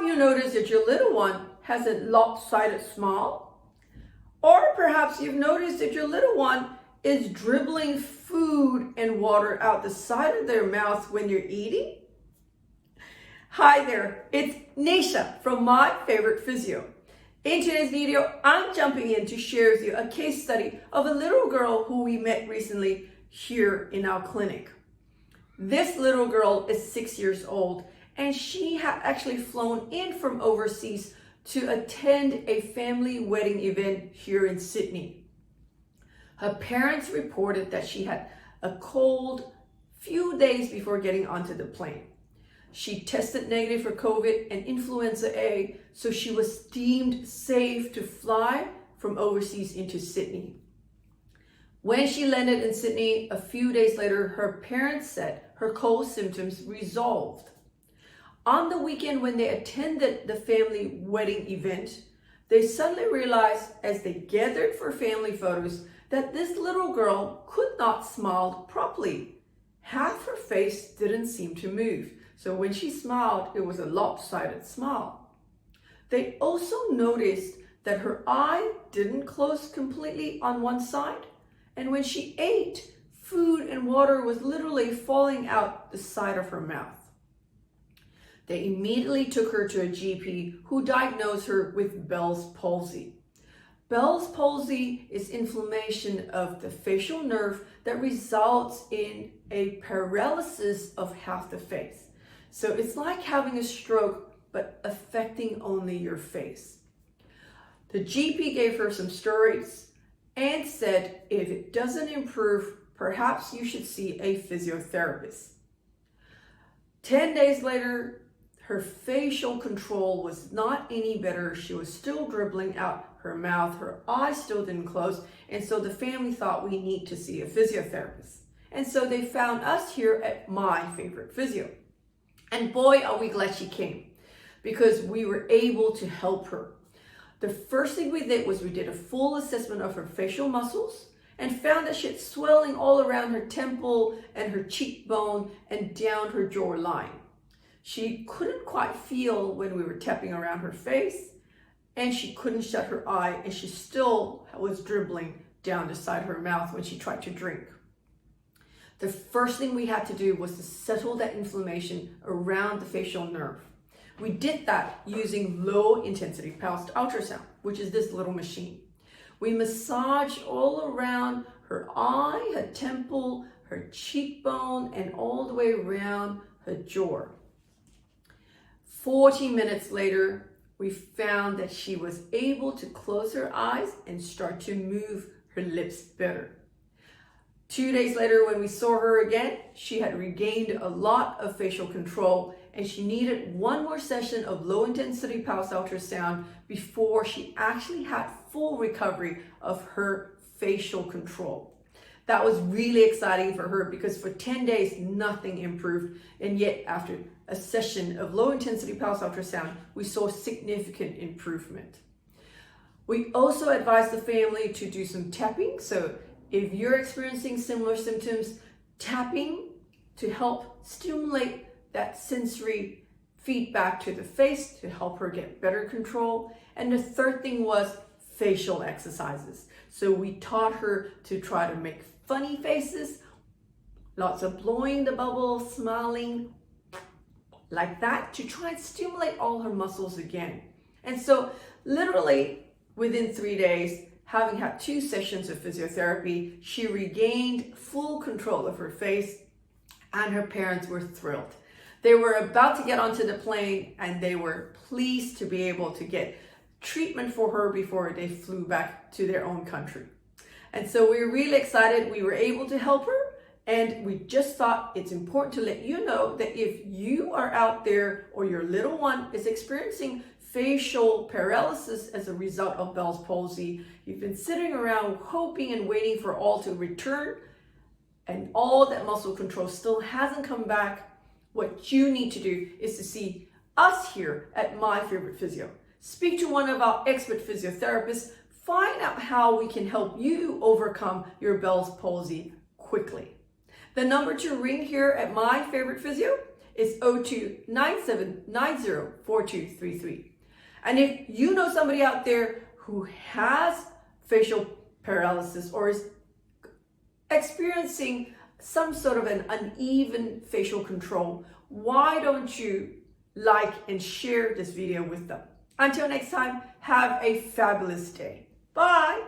you noticed that your little one has a lopsided smile? Or perhaps you've noticed that your little one is dribbling food and water out the side of their mouth when you're eating? Hi there, it's Neesha from My Favorite Physio. In today's video, I'm jumping in to share with you a case study of a little girl who we met recently here in our clinic. This little girl is 6 years old, and she had actually flown in from overseas to attend a family wedding event here in Sydney. Her parents reported that she had a cold few days before getting onto the plane. She tested negative for COVID and influenza A, so she was deemed safe to fly from overseas into Sydney. When she landed in Sydney a few days later, her parents said her cold symptoms resolved. On the weekend when they attended the family wedding event, they suddenly realized as they gathered for family photos that this little girl could not smile properly. Half her face didn't seem to move. So when she smiled, it was a lopsided smile. They also noticed that her eye didn't close completely on one side. And when she ate, food and water was literally falling out the side of her mouth. They immediately took her to a GP who diagnosed her with Bell's palsy. Bell's palsy is inflammation of the facial nerve that results in a paralysis of half the face. So it's like having a stroke, but affecting only your face. The GP gave her some steroids and said, if it doesn't improve, perhaps you should see a physiotherapist. 10 days later, her facial control was not any better. She was still dribbling out her mouth. Her eyes still didn't close. And so the family thought we need to see a physiotherapist. And so they found us here at My Favorite Physio. And boy, are we glad she came, because we were able to help her. The first thing we did was we did a full assessment of her facial muscles and found that she had swelling all around her temple and her cheekbone and down her jawline. She couldn't quite feel when we were tapping around her face, and she couldn't shut her eye, and she still was dribbling down the side of her mouth when she tried to drink. The first thing we had to do was to settle that inflammation around the facial nerve. We did that using low intensity pulsed ultrasound, which is this little machine. We massaged all around her eye, her temple, her cheekbone, and all the way around her jaw. 40 minutes later, we found that she was able to close her eyes and start to move her lips better. 2 days later, when we saw her again, she had regained a lot of facial control, and she needed one more session of low intensity pulse ultrasound before she actually had full recovery of her facial control. That was really exciting for her because for 10 days, nothing improved. And yet after a session of low intensity pulse ultrasound, we saw significant improvement. We also advised the family to do some tapping. So if you're experiencing similar symptoms, tapping to help stimulate that sensory feedback to the face to help her get better control. And the third thing was facial exercises. So we taught her to try to make funny faces, lots of blowing the bubble, smiling, like that, to try and stimulate all her muscles again. And so literally within 3 days, having had 2 sessions of physiotherapy, she regained full control of her face, and her parents were thrilled. They were about to get onto the plane, and they were pleased to be able to get treatment for her before they flew back to their own country. And so we were really excited we were able to help her, and we just thought it's important to let you know that if you are out there or your little one is experiencing facial paralysis as a result of Bell's palsy, you've been sitting around hoping and waiting for all to return, and all that muscle control still hasn't come back, what you need to do is to see us here at My Favorite Physio. Speak to one of our expert physiotherapists, find out how we can help you overcome your Bell's palsy quickly. The number to ring here at My Favorite Physio is 0297904233. And if you know somebody out there who has facial paralysis or is experiencing some sort of an uneven facial control, why don't you like and share this video with them? Until next time, have a fabulous day. Bye.